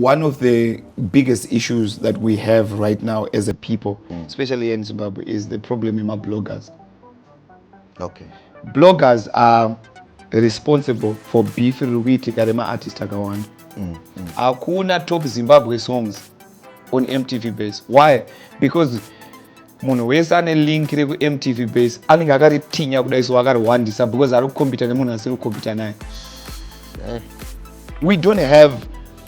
one of the biggest issues that we have right now as a people, especially in Zimbabwe, is the problem with my bloggers. Okay. Bloggers are responsible for beef rikuitika rema-artist akawanda. Hakuna top Zimbabwe songs on MTV base. Why? Because munhu wese ane link reku MTV base anenge akaritinya kudaiso akariwandisa because ari kukompita nemunhu asiri kukompita naye. We don't have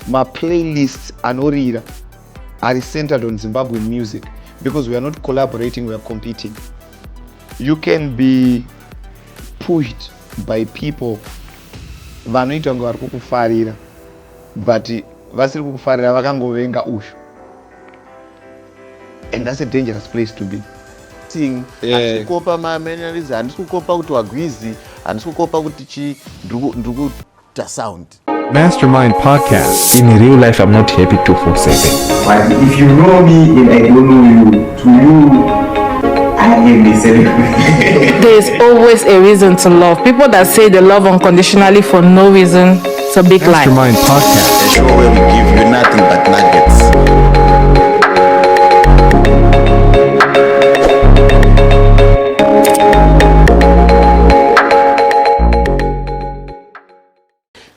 my playlists anorira are centered on Zimbabwean music because we are not collaborating, we are competing. You can be pushed by people vanoita kunge vari kukufarira but vasiri kukufarira vakangovenga ushu, and that's a dangerous place to be. Handisi kukopa mamenalizi, handisi kukopa kuti wagwizi, handisi kukopa kuti chi ndikuta sound. Mastermind podcast. In real life, I'm not happy 247. But if you know me and I don't know you, to you, I am a celebrity. There's always a reason to love. People that say they love unconditionally for no reason, it's a big lie. Mastermind podcast. A show where we give you nothing but nuggets.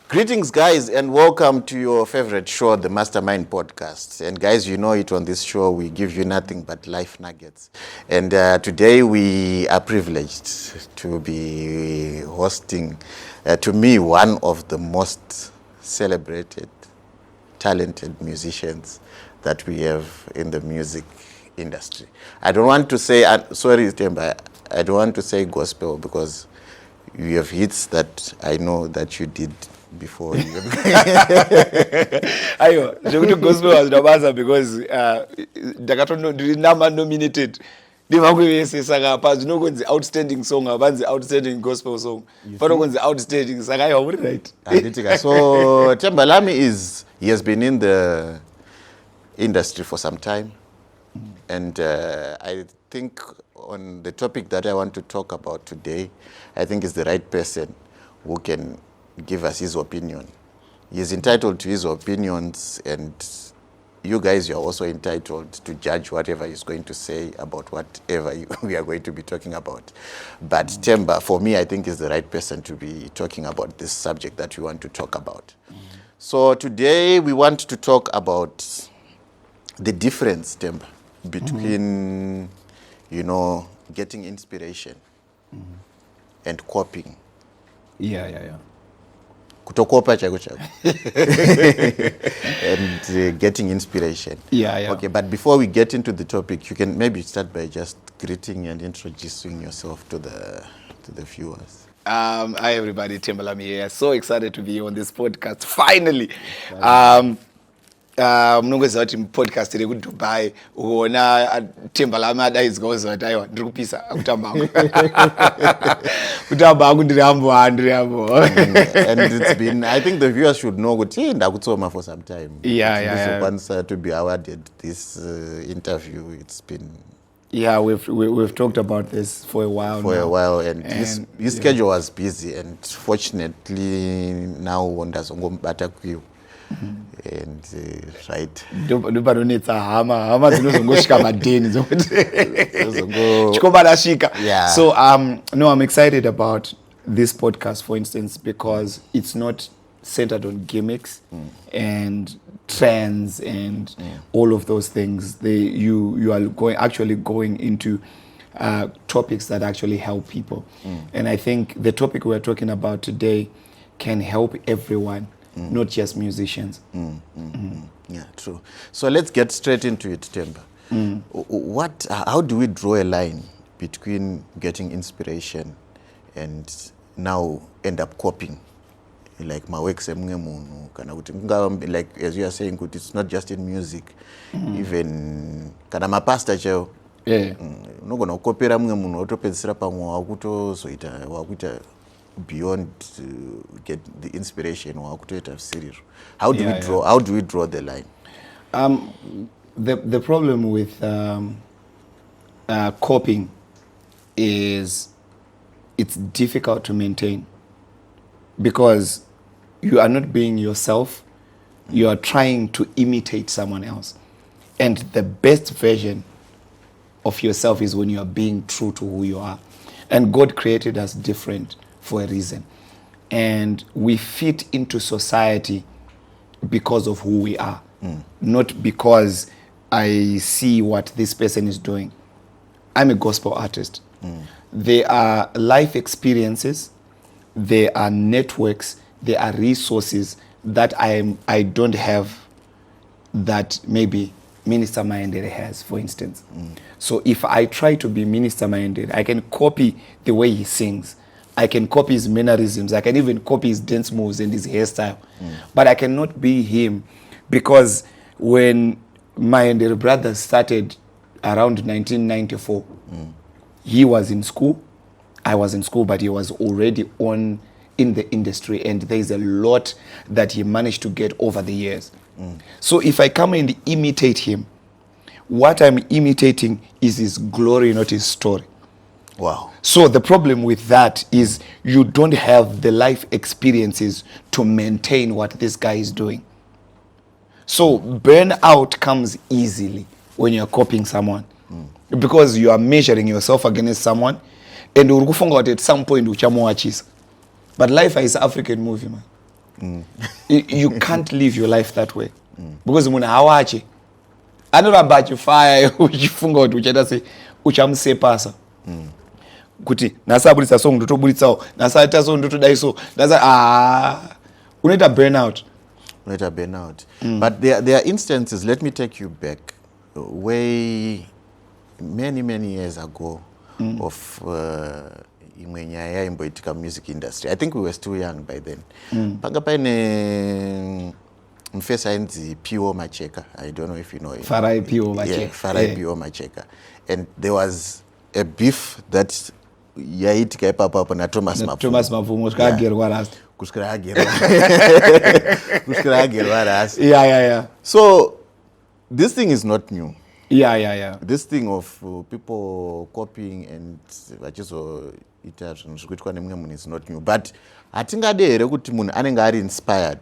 Greetings, guys, and welcome to your favorite show, the Mastermind podcast. And guys, you know it, on this show we give you nothing but life nuggets. And today we are privileged to be hosting, to me, one of the most celebrated, talented musicians that we have in the music industry. I don't want to say, sorry, Temba, I don't want to say gospel because you have hits that I know that you did before you. Ayo, zvekuti gospel hazvinabasa because ndakatono nominated nevamwe vese saka pazvinokunzi outstanding song havanzi outstanding gospel song, panokunzi outstanding saka aiwa muri right. So Tembalami he has been in the industry for some time, and I think on the topic that I want to talk about today, I think is the right person who can give us his opinion. He is entitled to his opinions, and you guys, you are also entitled to judge whatever he's going to say about whatever we are going to be talking about. But Temba, for me, I think is the right person to be talking about this subject that we want to talk about. So today we want to talk about the difference, Temba, between, getting inspiration and copying. Yeah. Kutokopa chako and getting inspiration. Yeah. Okay, but before we get into the topic, you can maybe start by just greeting and introducing yourself to the viewers. Hi everybody, Tembalami here. So excited to be on this podcast finally. Munongoziva kuti podcast rekuDubai ukaona Tembalami adaidzwa kuzi kuti aiwa ndiri kupisa kutamba hangu ndiri hambo. And it's been, I think the viewers should know kuti ndakutsoma for some time. Yeah. Once to be awarded this interview, it's been. Yeah, we've talked about this for a while. And his schedule was busy, and fortunately now ndazongombata kwiyo. And right. Ndopanonetsa hama dzinozongosvika madheni chikobarasvika. Yeah. So no, I'm excited about this podcast, for instance, because it's not centered on gimmicks and trends and all of those things. You are going into topics that actually help people. And I think the topic we're talking about today can help everyone. Not just musicians. Yeah, true. So let's get straight into it, Temba. How do we draw a line between getting inspiration and now end up copying? Like my work, like as you are saying, it's not just in music. Even kana mapasta cheo. Yeah. Unogona kukopera mumwe munhu otopedzisira pamwe wakuita beyond get the inspiration or serious. How do we draw the line? The problem with copying is it's difficult to maintain because you are not being yourself. You are trying to imitate someone else. And the best version of yourself is when you are being true to who you are. And God created us different for a reason. And we fit into society because of who we are, not because I see what this person is doing. I'm a gospel artist. There are life experiences, there are networks, there are resources that I don't have that maybe Minister Mayendele has, for instance. So if I try to be Minister Mayendele, I can copy the way he sings. I can copy his mannerisms. I can even copy his dance moves and his hairstyle. But I cannot be him, because when Mayendele Brothers started around 1994, he was in school. I was in school, but he was already in the industry, and there's a lot that he managed to get over the years. So if I come and imitate him, what I'm imitating is his glory, not his story. Wow. So the problem with that is you don't have the life experiences to maintain what this guy is doing. So burnout comes easily when you're copying someone, because you are measuring yourself against someone, and at some point uchamwachisa. But life is African movie, man. You can't live your life that way, because muna hawachi anoramba chifaya uchifunga kuti uchada se uchamsepasa kuti nasabulisa so ndotobulitsawo nasata so ndotodaiso nasa unoita burnout. But there are instances, let me take you back, way many years ago, of imwe nyaya imboitika music industry. I think we were still young by then. Panga paine mfesa ainzi P.O. Macheka. I don't know if you know him. Farai P.O. Macheka. Yeah, Farai P.O. Macheka. And there was a beef that yaitika ipapa na Thomas Mafumo. Thomas Mafumo kagerwa rasta. Kuskira agerwa rasta. Yeah. So this thing is not new. Yeah. This thing of people copying and vachizo ita zvinhu zvikuitwa nemumwe munhu is not new, but hatingade here kuti munhu anenge ari inspired,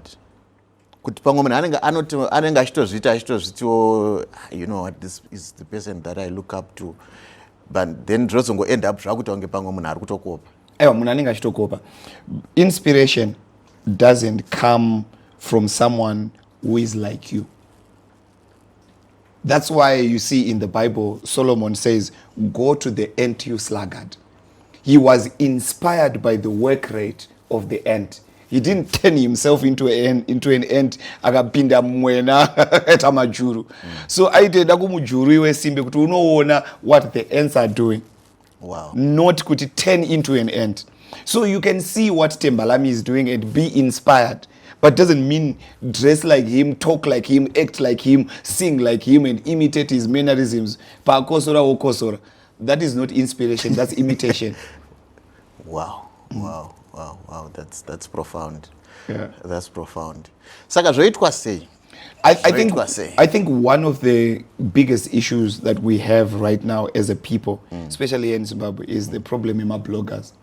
kuti pamwe munhu anenge achitozvitiwo, you know what, this is the person that I look up to, but then zvozongo end up zvakuti wange pamwe munhu ari kutokopa. Ewa munhu anenge achitokopa. Inspiration doesn't come from someone who is like you. That's why you see in the Bible, Solomon says, go to the ant, you sluggard. He was inspired by the work rate of the ant. He didn't turn himself into an ant, akapinda mwena eta majuru. So aitenda kumujuru iwe simbe kuti unoona what the ants are doing. Wow. Not kuti turn into an ant. So you can see what Tembalami is doing and be inspired. But doesn't mean dress like him, talk like him, act like him, sing like him, and imitate his mannerisms. Pa kosora o kosora. That is not inspiration, that's imitation. Wow. That's profound. Yeah. That's profound. Saka zvoitwa sei? I think one of the biggest issues that we have right now as a people, especially in Zimbabwe, is the problem in our bloggers.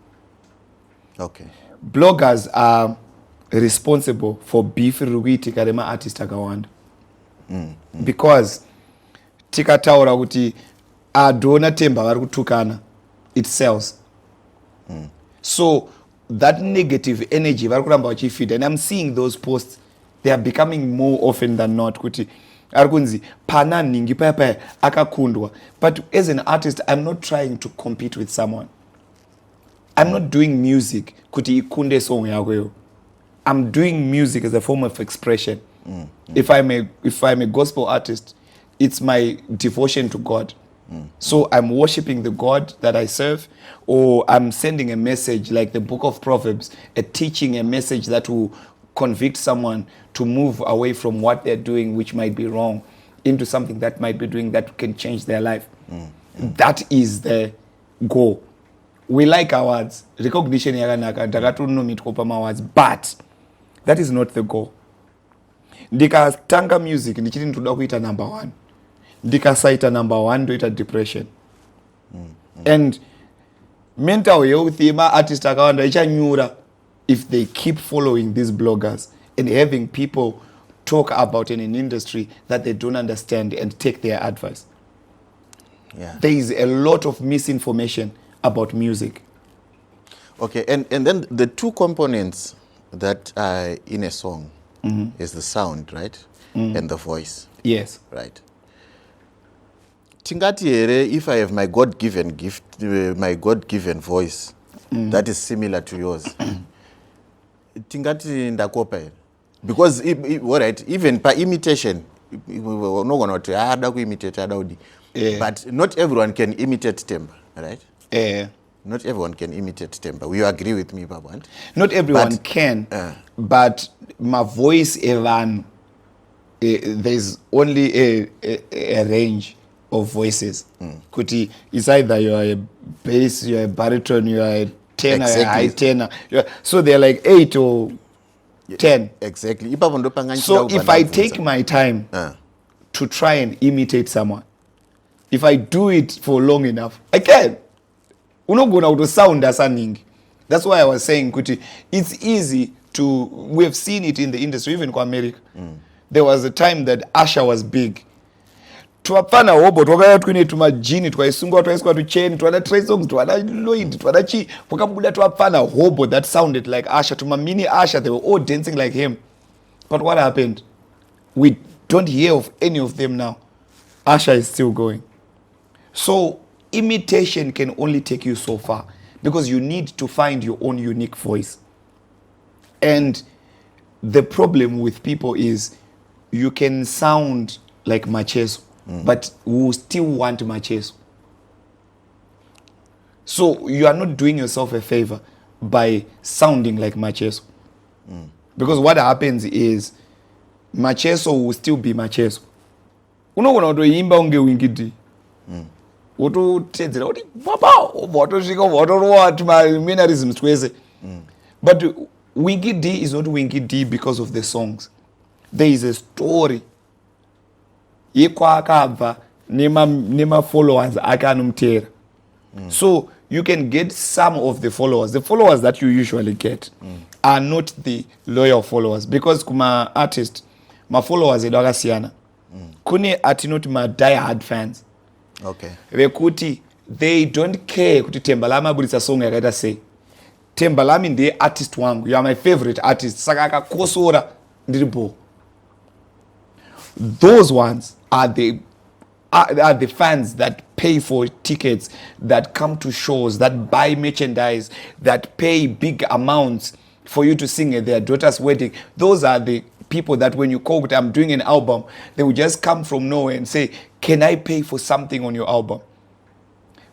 Okay. Bloggers are responsible for beef rukuitika rema artist akawanda. Because tikataura kuti adona temba vari kutukana, it sells. So that negative energy vari kuramba vachifeed, and I'm seeing those posts, they are becoming more often than not kuti arikunzi pana ningi paya akakundwa. But as an artist, I'm not trying to compete with someone. I'm not doing music kuti ikunde song yako. I'm doing music as a form of expression. If I'm a gospel artist, it's my devotion to God. So I'm worshiping the God that I serve, or I'm sending a message like the book of Proverbs, a teaching, a message that will convict someone to move away from what they're doing, which might be wrong, into something that might be doing that can change their life. That is the goal. We like awards, recognition yakanaka, ndakatonomitokopa awards, but that is not the goal. Ndikatanga music ndichiti ndoda kuita number 1. Ndikasaita number 1 ndoita depression. And mental health yema artist akawanda ichanyura if they keep following these bloggers and having people talk about in an industry that they don't understand and take their advice. Yeah. There is a lot of misinformation about music. Okay, and then the two components that are in a song is the sound, right? And the voice, Yes. right? Tingati here, if I have my God-given gift, my God-given voice, that is similar to yours. Tingati ndakopa here. Because, all right, even by imitation, no one to imitate, but not everyone can imitate Temba, right? Not everyone can imitate Temba. Will you agree with me, Babant? Not everyone can, but my voice, Evan, there's only a range of voices. Kuti, it's either you are a bass, you are a baritone, you are a tenor, you are a high tenor. So they're like 8 or 10. Exactly. So if I take my time to try and imitate someone, if I do it for long enough, I can. Unogona to sound as aning. That's why I was saying, Kuti, it's easy to. We have seen it in the industry, even in America. There was a time that Asha was big. Twapana hobo twakaya twine tumajini twaisungwa twaiswa tucheni twana Trey Songz twana Lloyd twana chi pakabuda twapana hobo that sounded like Asha to mini Asha. They were all dancing like him. But what happened? We don't hear of any of them now. Asha is still going. So imitation can only take you so far because you need to find your own unique voice. And the problem with people is you can sound like Macheso, but who still want Macheso. So you are not doing yourself a favor by sounding like Macheso. Because what happens is Macheso will still be Macheso. Unogona kutoimba unge Wingidi. Wototedzera kuti baba watosvika watorowa mannerisms twese. But Winky D is not Winky D because of the songs. There is a story. Yekwakabva nema followers akanomtera. So you can get some of the followers. The followers that you usually get are not the loyal followers because kuma artist ma followers edu akasiyana. Kune atinoti ma die hard fans. Okay. Vekuti they don't care kuti Tembalami abudisa song yakaita sei. Tembalami ndiye artist wangu. You are my favorite artist. Saka akakosora ndiripo. Those ones are the fans that pay for tickets, that come to shows, that buy merchandise, that pay big amounts for you to sing at their daughter's wedding. Those are the people that when you call, I'm doing an album, they will just come from nowhere and say, can I pay for something on your album?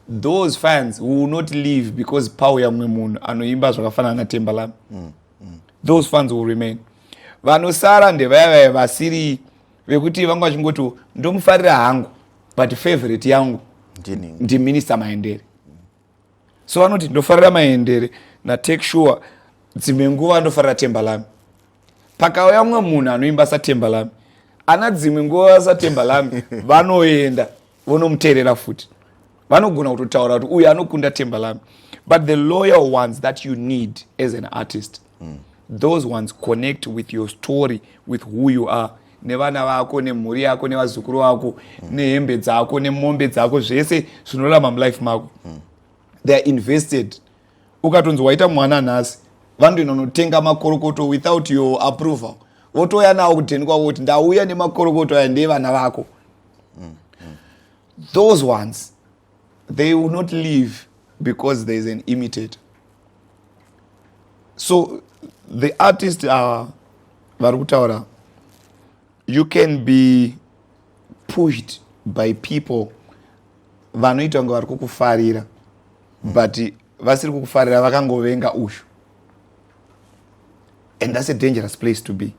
Those fans will not leave because Pau ya Mwemun anoimba zvakafana na Tembalami. Those fans will remain. Vanosara ndevaya vasiri vekuti vangu vachingoti ndomufarira hangu but favorite yangu ndi Minister Maendere. So vanoti ndofarira Maendere na take sure dzimwe nguva ndofarira Tembalami. Pakauya mumwe munhu anoimba saTembalami, ana dzimwe nguva saTembalami vanoenda vonomuteerera futi. Vanogona kutotaura kuti uyu anokunda Tembalami. But the loyal ones that you need as an artist, those ones connect with your story, with who you are. Nevana vako, nemhuri yako, nevazukuru vako, nehembe dzako, nemombe dzako, zvese zvinorama mulife mako. They are invested. Ukatonzi waita mwana nhasi, vandoenda kunotenga makorokoto without your approval. Votoya nawo kuteni kwavo kuti ndauya nemakorokoto aya ndevana vako. Those ones, they will not leave because there is an imitator. So the artists are varikutaura. You can be pushed by people vanoita kunge vari kukufarira but vasiri kukufarira vakangovenga ushu. And that's a dangerous place to be.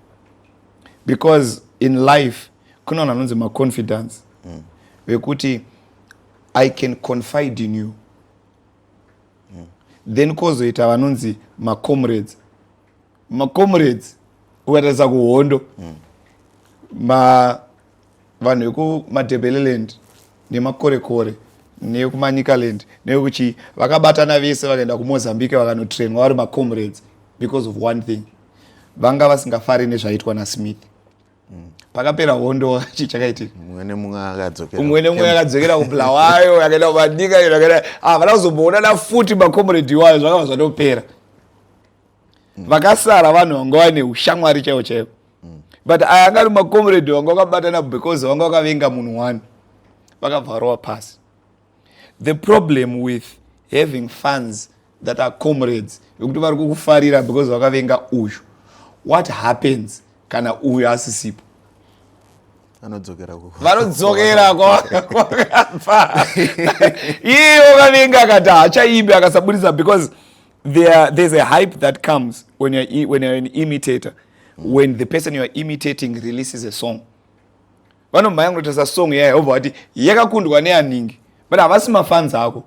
Because in life kuna vanhu vanonzi ma-confidence vekuti I can confide in you. Then kozoita vanonzi ma-comrades. Ma-comrades ukatarisa kuhondo vanhu vekumadebeleland nemakorekore nekumanyikaland nekuchi vakabatana vese vakaenda kumozambique vakanotrainwa vari macomrades because of one thing. Vanga vasingafari nezvaitwa naSmith. pakapera hondo chichakaitika mumwe akadzokera umwe nemwe akadzokera kubulawayo akaenda kubandika ino akaenda avana kuzomboonana futi macomrade wayo zvakava zvatopera vakasara vanhu vanga vane ushamwari chaivo chaivo but aya anga ari macomrade vanga vakabatana because vanga vakavenga munhu wani vakabvarawa pasi. The problem with having fans that are comrades yokuti vari kukufarira because vakavenga uyu, what happens kana uyu asisipo? Vanodzokera kwakabva iye wakavenga akati hachaimbi akasabudisa because there's a hype that comes when you're an imitator. When the person you are imitating releases a song, vanomhanya kunotasa song yayehovha vati yakakundwa neaningi but havasi mafans ako,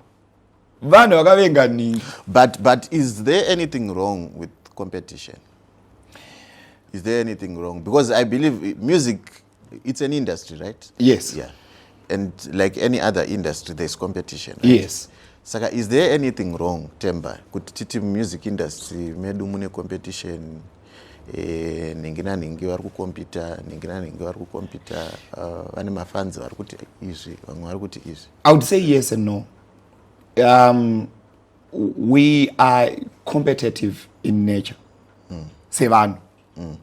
vanhu vakavenga ningi. But is there anything wrong with competition? Is there anything wrong? Because I believe music, it's an industry, right? Yes. Yeah. And like any other industry, there's competition. Right? Yes. Saka, is there anything wrong, Temba? Kuti titi music industry medu mune competition, ningi vari kukompita, vane mafans vari kuti izvi, vamwe vari kuti izvi. I would say yes and no. We are competitive in nature. Sevanhu.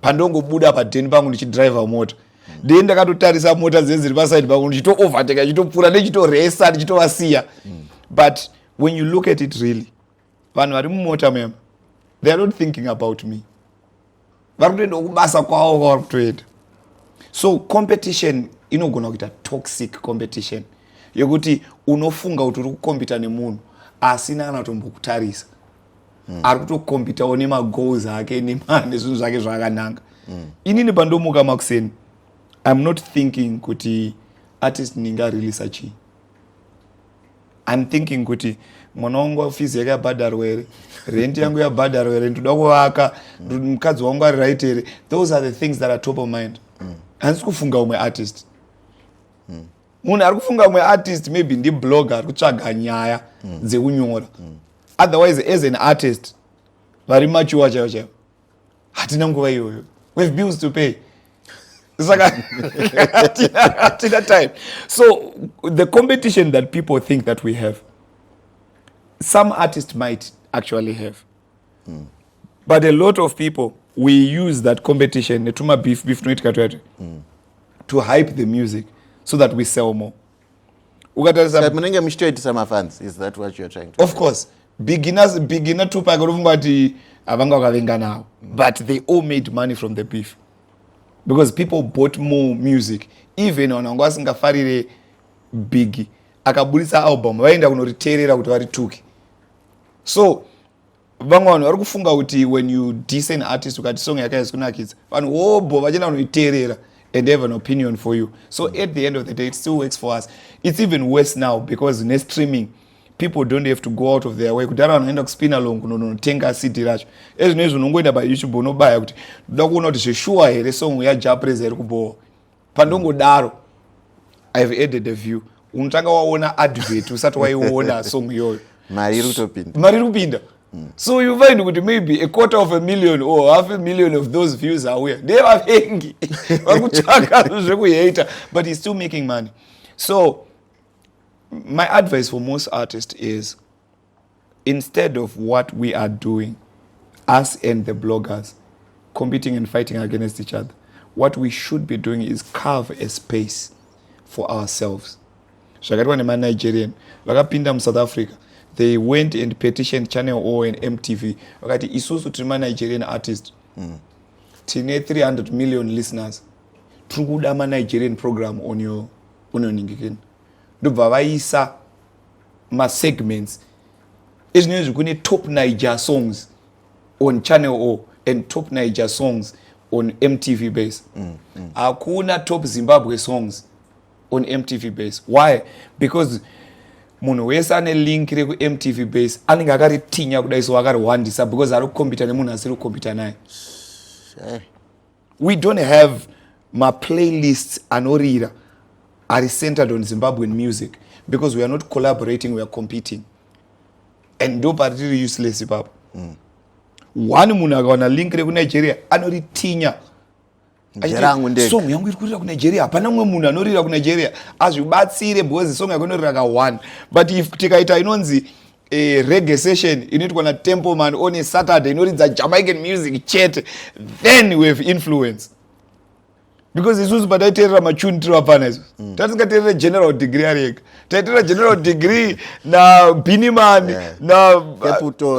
Pandongobuda padheni pangu ndichidriver mota. Ndiye ndakatotarisa mota dziri paside pangu ndichito-overtake, ndichitopfuura, ndichitoresa, ndichitovasiya. But when you look at it really, vanhu vari mumota mema, they are not thinking about me. Vari kutoenda kubasa kwavo kwavari kutoenda. So competition inogona kuita toxic competition yokuti unofunga kuti uri kukompita nemunhu asina anatombokutarisa. Ari kutokompitawo nemagoals ake nezvinhu zvake zvakananga. Inini pandomuka makuseni, I'm not thinking kuti artist ningareleasa chii. I'm thinking kuti mwana wangu fees yake yabhadharwa here, rent yangu yabhadharwa here, ndoda kuvaka, mukadzi wangu ari right here. Those are the things that are top of mind. Handisi kufunga umwe artist. Munhu ari kufunga umwe artist maybe ndiblogger ari kutsvaga nyaya dzekunyora. Otherwise as an artist vari machuwa chaivo chaivo, hatina nguva iyoyo, we have bills to pay. Saka hatina time. So the competition that people think that we have, some artists might actually have, but a lot of people, we use that competition to hype the music so that we sell more. Munenge muchitoitisa mafans, is that what you're trying to Of course. Beginner tupa akarufunga kuti avanga vakavenga nawo, but they all made money from the beef because people bought more music. Even vanhu vanga vasingafarire Biggie akabudisa album vaenda kunoriteerera kuti varituke. So vamwe vanhu vari kufunga kuti when you diss an artist ukati song yake haisikunakidza, vanhu wobho vachienda kunoiteerera and have an opinion for you. So at the end of the day, it still works for us. It's even worse now because in streaming, people don't have to go out of their way. Kudara vanoenda kuspin along kunotenga CD racho. Ezvinezvi unongoenda paYouTube unobaya kuti ndoda kuona kuti zveshuwa here song yaJaprez iri kubowa. Pandongodaro, I've added a view. Unotanga waona advert usati waiona song iyoyo. Mari iri kupinda. So you find kuti maybe 250,000 or 500,000 of those views are where they are vavengi vakutsvaka zvekuhater, but he's still making money. So my advice for most artists is, instead of what we are doing, us and the bloggers competing and fighting against each other, what we should be doing is carve a space for ourselves. Zvakaitwa nemanigerian vakapinda muSouth Africa, they went and petitioned Channel O and MTV vakati isusu tiri manigerian artist, tine 300 million listeners, tiri kuda manigerian program onioningikeni. Ndobva vaisa masegments ezvinezvi kune top Niger songs on Channel O and top Niger songs on MTV base. Hakuna top Zimbabwe songs on MTV base. Why? Because munhu wese ane link reku MTV base anenge akaritinya kudaiso akariwandisa because ari kukompita nemunhu asiri kukompita naye. We don't have ma playlists anorira are centered on Zimbabwean music because we are not collaborating, we are competing. And do particularly useless ipapo. One munhu akawana link reku Nigeria anoritinya Njerangu ndega. Song yangu iri kurira kuNigeria, hapana mumwe munhu anorira kuNigeria. Azvibatsire because song yako inorira ka1. But if tikaita inonzi reggae session inoitwa na Tembalami on a Saturday inoridza Jamaican music chete, then we have influence. Because isusu pataiteerera machuni tiri apana isu tatingateerere general degree arega taiteerera general degree na Biniman na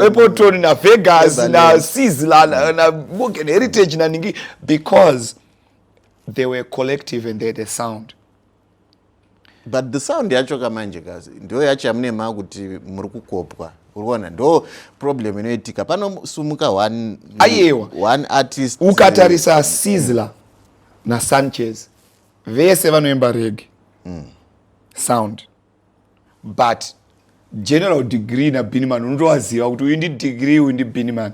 Appleton na Vegas na Sizzla na Morgan Heritage na ningi, because they were collective and they had a sound. But the sound yacho kamanje kazi ndio yacho yamnema kuti muri kukopwa urikuona ndo problem inoitika pano sumuka one artist ukatarisa Sizzla na Sanchez vese vanoimba reggae sound, but general degree na Biniman unotowaziva kuti uyu ndi degree uyu ndi Biniman.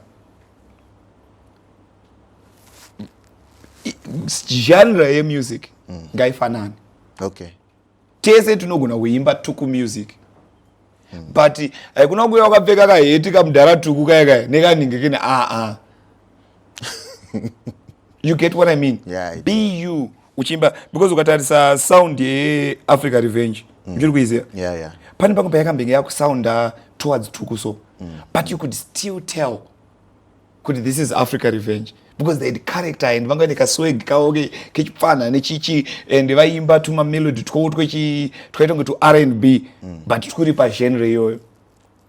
Genre yemusic ngaifanani. Okay. Tese tinogona kuimba tuku music, but kuna kuya wakapfeka kaheti kamudhara tuku kaya nekaningi kene You get what I mean? Yeah, Be you uchimba, because ukatarisa sound ye Africa Revenge uchiri kuiziva pane pamwe payakambenge yakusounda towards tuku so but you could still tell kuti this is Africa Revenge because they had character and vanga nekaswag kawo kechipfana nechichi and vaimba tuma melody twaita kunge R&B but tukuri pa genre iyoyo.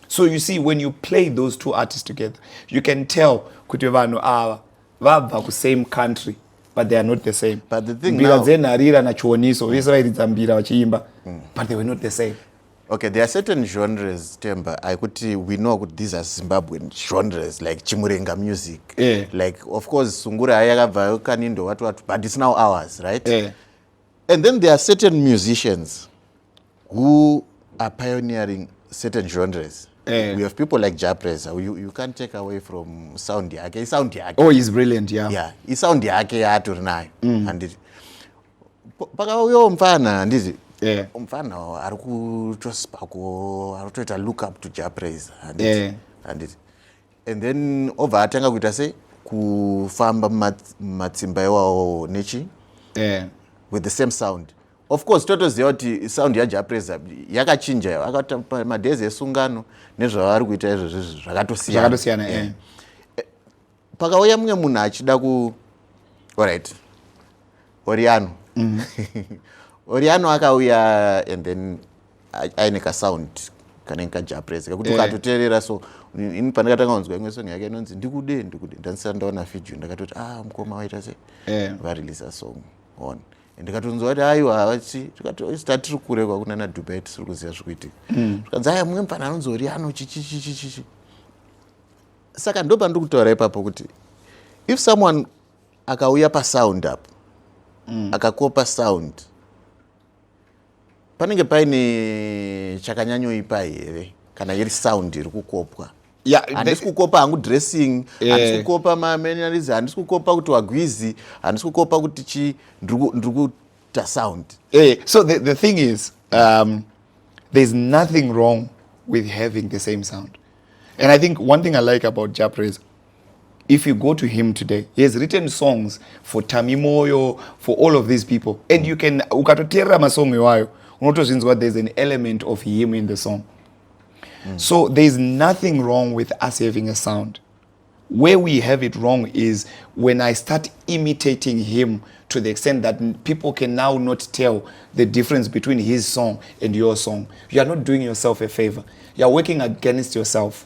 So you see, when you play those two artists together, you can tell kuti vanhu ava vabva ku same country but they are not the same. But the thing mbira now, dzenharira na chioniso vese vairidza mbira vachiimba but they were not the same. Okay, there are certain genres, Temba, we know these are Zimbabwean genres, like Chimurenga music. Yeah. Like, of course, Sungura Ayagava, Kanindo, what, but it's now ours, right? Yeah. And then there are certain musicians who are pioneering certain genres. Yeah. We have people like Japreza, you can't take away from sound yake. Sound yake. Oh, he's brilliant, yeah. Yeah, sound yake yaturinayo. And it, pakauyo mfana ndizi. Yeah. Mfana arikutospako arikutoita look up to Japreza and then over atanga kuita sei kufamba matsimba iwawo nechi with the same sound. Of course totoziva kuti sound yaJapreza yakachinja akata madhezi esungano nezvavari kuita izvozvo zvakatosiyana. Pakauya mumwe munhu achida ku alright Oriano. Oriano akauya and then aine ka sound kanenge kaJapreza kuti ukatoteerera so ini pandakatanga kunzwa imwe song yake inonzi ndikude ndandisana ndaona video ndakatoti mukoma waita sei varelease song on ndikatonzwa kuti aiwa tiri kure kwakuna naDubai tisiri kuziva zvikuitika tikanzi mumwe mufana anonzi Oriano chichi saka ndo pandiri kutaura ipapo kuti if someone akauya pasound up akakopa sound panenge paine chakanyanyoipa here kana iri sound iri kukopwa. Handisi kukopa hangu dressing, handisi kukopa mamenaries, handisi kukopa kuti wagwizi, handisi kukopa kuti chi ndiri kuita sound. So the thing is, there's nothing wrong with having the same sound. And I think one thing I like about Japreza, if you go to him today, he has written songs for Tamimoyo, for all of these people. And you can, ukatoteerera masong iwayo, unotozvinzwa there's an element of him in the song. So there's nothing wrong with us having a sound. Where we have it wrong is when I start imitating him to the extent that people can now not tell the difference between his song and your song. You are not doing yourself a favor. You are working against yourself.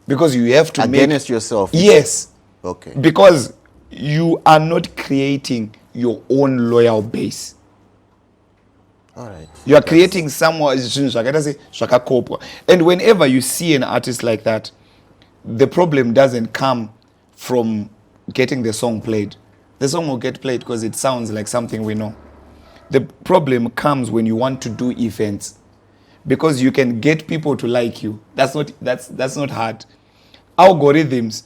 Because you have to against yourself? Yes. Okay. Because you are not creating your own loyal base. All right. You are creating someone, and whenever you see an artist like that, the problem doesn't come from getting the song played. The song will get played because it sounds like something we know. The problem comes when you want to do events, because you can get people to like you. That's not hard. Algorithms,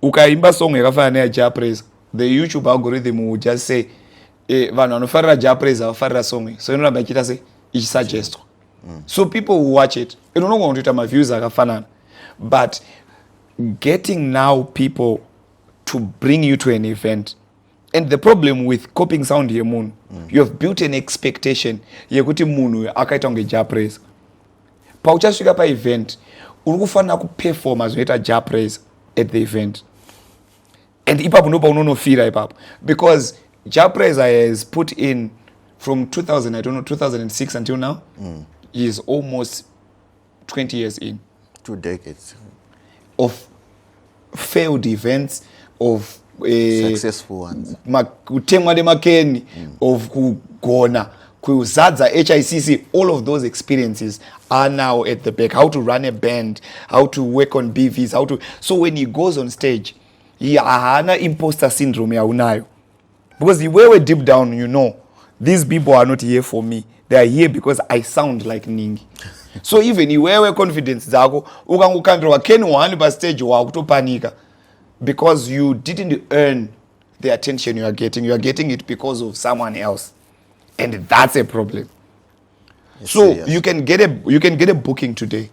ukaimba song yakafana neyaJapreza, the YouTube algorithm will just say vanhu vanofarira Japreza vafarira song, so inoramba ichiita sei ichisuggestwa. So people will watch it and unogona kutoita maviews akafanana, but getting now people to bring you to an event And the problem with copying sound yemunhu, you have built an expectation yekuti munhu akaita kunge ja praise. Pauchasvika pa-event, uri kufanira kuperforma zvinoita ja praise at the event. And ipapo ndo paunonofira ipapo. Because ja praise has put in from 2006 until now, he is almost 20 years in. 2 decades. Of failed events, of Successful ones. Kutemwa nemakeni, of kugona, kuzadza HICC, all of those experiences are now at the back. How to run a band, how to work on BVs, so when he goes on stage, he hana imposter syndrome yaunayo. Because iwewe deep down, you know, these people are not here for me. They are here because I sound like Ningi. So even iwewe confidence zako, ukangukandwa keni wahani pa stage wakutopanika. Because you didn't earn the attention you are getting. You are getting it because of someone else. And that's a problem. So you can get a booking today.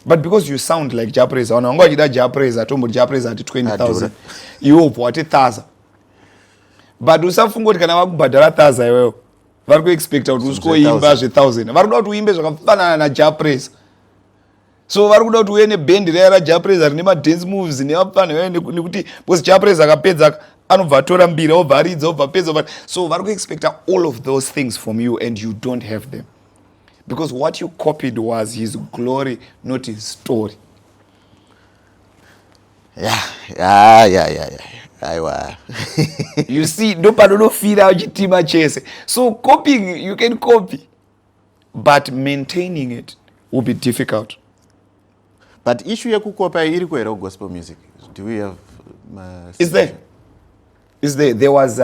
But because you sound like Japreza, unangoja jida Japreza, tombo Japreza at 20,000. You hope what 1,000. But usafunga kuti kana vakubhadhara 1,000 iwewe. Vari kuexpecta kuti usikoimba zve 1,000. Vari kuda kuti uimbe zvakafanana na Japreza. So vari kuda kuti uye nebhendi raya raJapreza rine madance moves nevapana nekuti because Japreza akapedza anobva atora mbiri obva aridza obva apedza. So vari kuexpecta all of those things from you and you don't have them. Because what you copied was his glory, not his story. Yeah. Aiwa. You see, no feel chitima chese. So copying, you can copy. But maintaining it will be difficult. But issue ya kukopa iri kwera gospel music. Do we have Is there? There was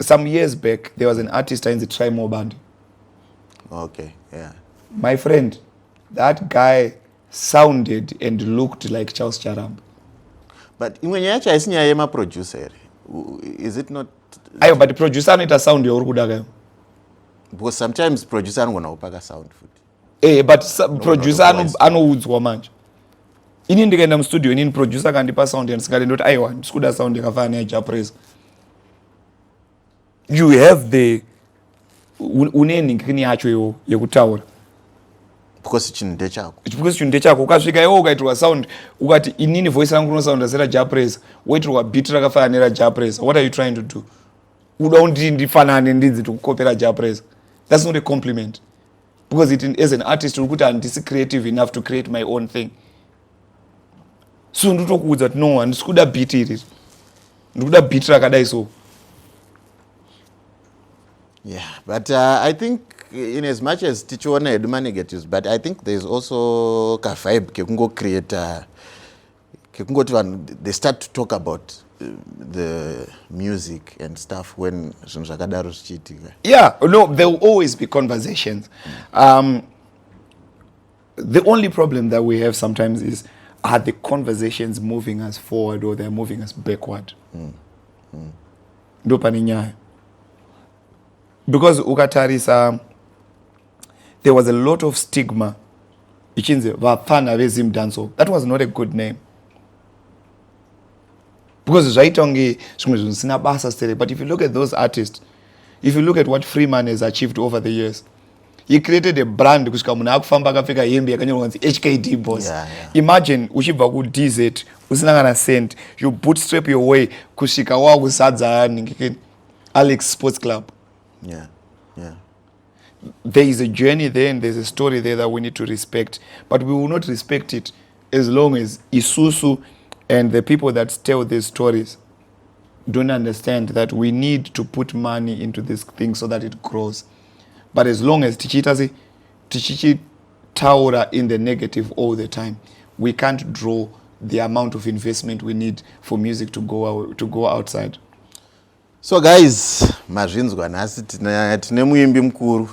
some years back, there was an artist in the Trimo band. Okay, yeah. My friend, that guy sounded and looked like Charles Charambe. But imwe yacho haisi nyaya yemaproducer. Is it not? Ayo, but the producer anoita sound yauri kuda kayo. Because sometimes producer anogona kupaka sound futi. But producer anoudzwa manje. Ini ndikaenda mustudio inini producer kandipa sound yandisikati ndoti aiwa ndisikuda sound yakafanana neyaJapreza. You have the une ningini yacho iwo yekutaura. Because chinhu ndechako. Because chinhu ndechako ukasvika iwo ukaitirwa sound ukati inini voice rangu rinosounda seraJapreza woitirwa beat rakafanana neraJapreza. What are you trying to do? Uda kuti ndifanane ndidzi tikukopera Japreza. That's not a compliment. Because as an artist urikuti handisi creative enough to create my own thing. So ndotokuudza kuti no, handisikuda beat iri. Ndikuda beat rakadai so. Yeah, but I think in as much as tichiona heduma negatives, but I think there's also ka vibe kekungo creator kekungoti vanhu they start to talk about the music and stuff when zvinhu zvakadaro zvichiitika. Yeah, no, there will always be conversations. The only problem that we have sometimes is, are the conversations moving us forward or they're moving us backward? Ndo pane nyaya. Because ukatarisa, there was a lot of stigma. Ichinze vafana vezim danso. That was not a good name. Because zvaita unge zvimwe zvinhu zvisina basa stere. But if you look at those artists, if you look at what Freeman has achieved over the years, he created a brand kusvika munhu akufamba akapfeka hembe yakanyorwa kunzi HKD boss. Yeah. Imagine uchibva ku-DZ usina kana cent, you bootstrap your way kusvika wakusadza ningikeni Alex Sports Club. Yeah. There is a journey there and there's a story there that we need to respect. But we will not respect it as long as Isusu and the people that tell these stories don't understand that we need to put money into this thing so that it grows. But as long as tichitaura in the negative all the time, we can't draw the amount of investment we need for music to go outside. So guys, mazvinzwa nhasi tine muimbi mukuru.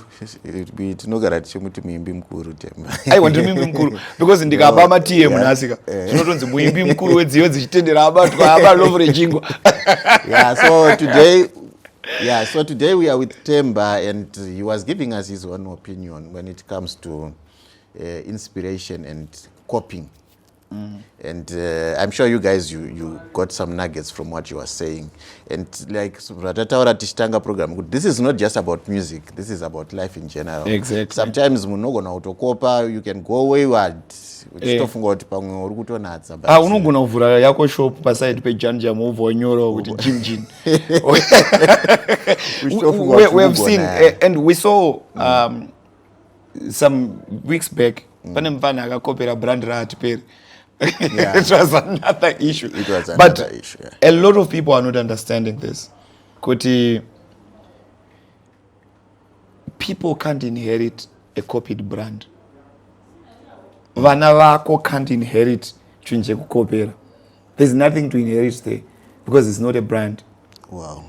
Tinogara tichimuti muimbi mukuru Temba. Aiwa ndiri muimbi mukuru because ndikapa ma-TM nhasika. Zvinotonzi muimbi mukuru wedziyo dzichitendera abatwa abalovre chingwa. So today we are with Temba and he was giving us his own opinion when it comes to inspiration and copying. And I'm sure you guys, you got some nuggets from what you were saying. And like, program, this is not just about music. This is about life in general. Exactly. Sometimes you can go wayward. Unogona kuvhura yako shop paside pejanja movha wanyoro kuti jim. We have seen, and we saw some weeks back, pane mfana akakopera brand raatiperi. It was another issue. But issue, yeah. A lot of people are not understanding this. Kuti, people can't inherit a copied brand. Vana vako can't inherit chinje kukopera. There's nothing to inherit there because it's not a brand. Wow.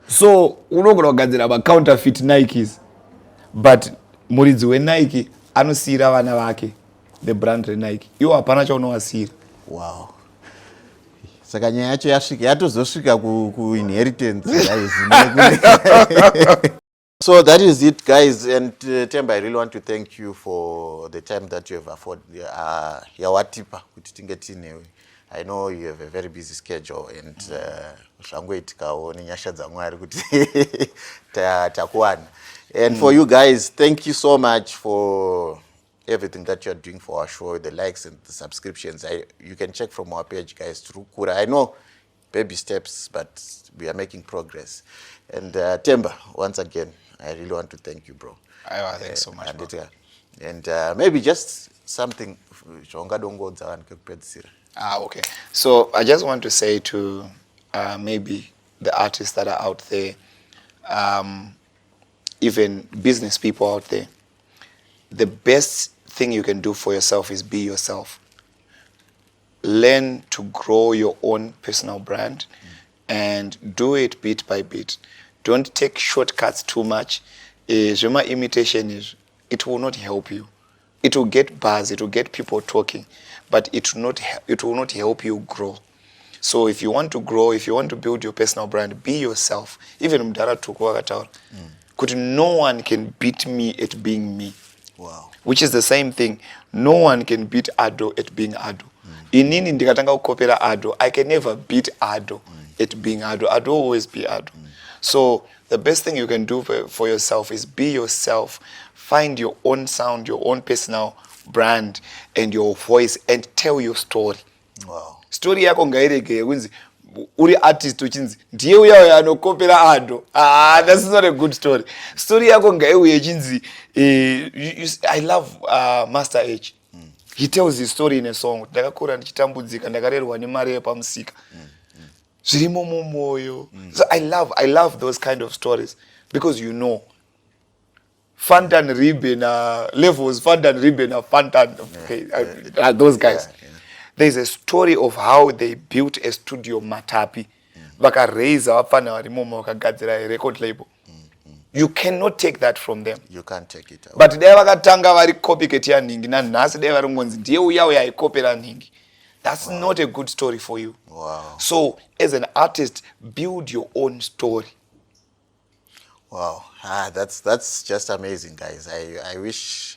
So unogona kugadzira ba counterfeit Nikes, but muridzi weNike anosiyira vana vake the brand reNike. Iwo hapana chaunowasiyira. Wow. Saka nyaya yacho yatozosvika ku-inheritance guys. So that is it, guys. And Temba, I really want to thank you for the time that you have afforded. Yawatipa kuti tinge tinewe. I know you have a very busy schedule, and zvangoitikawo nenyasha dzaMwari kuti takuwana. And for you guys, thank you so much for everything that you're doing for our show, the likes and the subscriptions. You can check from our page, guys. I know baby steps, but we are making progress. And Temba, once again, I really want to thank you, bro. Thanks so much, bro. And maybe just something. Okay. So I just want to say to maybe the artists that are out there, even business people out there, the best thing you can do for yourself is be yourself. Learn to grow your own personal brand and do it bit by bit. Don't take shortcuts too much. Imitation it will not help you. It will get buzz, it will get people talking, but it will not help you grow. So if you want to grow, if you want to build your personal brand, be yourself. Even Mdara Tukwakataur. No one can beat me at being me. Wow. Which is the same thing. No one can beat Ado at being Ado. Inini ndikatanga kukopera Ado, I can never beat Ado at being Ado. Ado will always be Ado. So the best thing you can do for yourself is be yourself. Find your own sound, your own personal brand, and your voice, and tell your story. Wow. Story yako ngairege kunzi uri artist uchinzi ndiye uya anokopera Ado. That's not a good story. Story yako ngaiuye chinzi I love Master H. He tells his story in a song. Ndakakura ndichitambudzika ndakarerwa nemari yepamusika. Zvirimo mumoyo. So I love those kind of stories because you know Fantan Ribe na levels, Fantan Ribe na Fantan, those guys. Yeah. There's a story of how they built a studio Matapi. Vakaraise vafana varimo vakagadzira a record label. You cannot take that from them. You can't take it away. But they vakatanga vari copycat yaningi na nhasi dai vari ngonzi ndiye uya uya aikopera ningi. That's not a good story for you. Wow. So as an artist, build your own story. Wow, that's just amazing, guys. I wish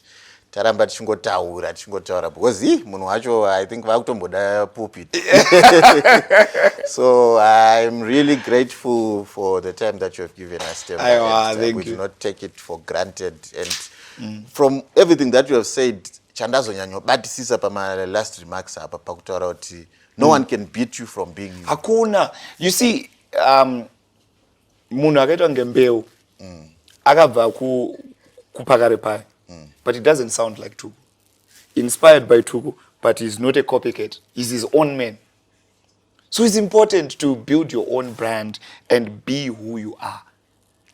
taramba tichingotaura because munhu wacho I think vakutomboda pulpit. So I'm really grateful for the time that you have given us, Temba. Thank we you. do not take it for granted. And from everything that you have said, chandazonyanyobatisisa pama last remarks apa pakutaura kuti no one can beat you from being you. Hakuna. You see, munhu akaitwa ngembeu akabva kupakare pai, but it doesn't sound like Tuku. Inspired by Tuku, but he's not a copycat. He's his own man. So it's important to build your own brand and be who you are.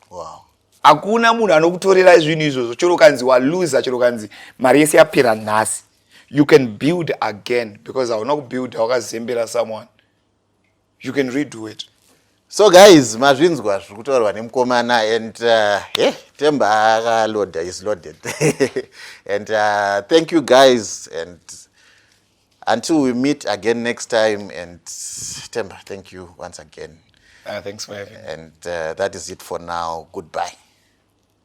Wow. Hakuna munhu anokutorera zvinhu izvozvo chero kanzi waluza chero kanzi mari yese yapera nhasi. You can build again because hauna kubuild wakazembera someone. You can redo it. So guys, mazvinzwa zviri kutaurwa nemukomana, and Temba akaloda is loaded. And thank you guys, and until we meet again next time, and Temba, thank you once again. Thanks for having me. And that is it for now. Goodbye.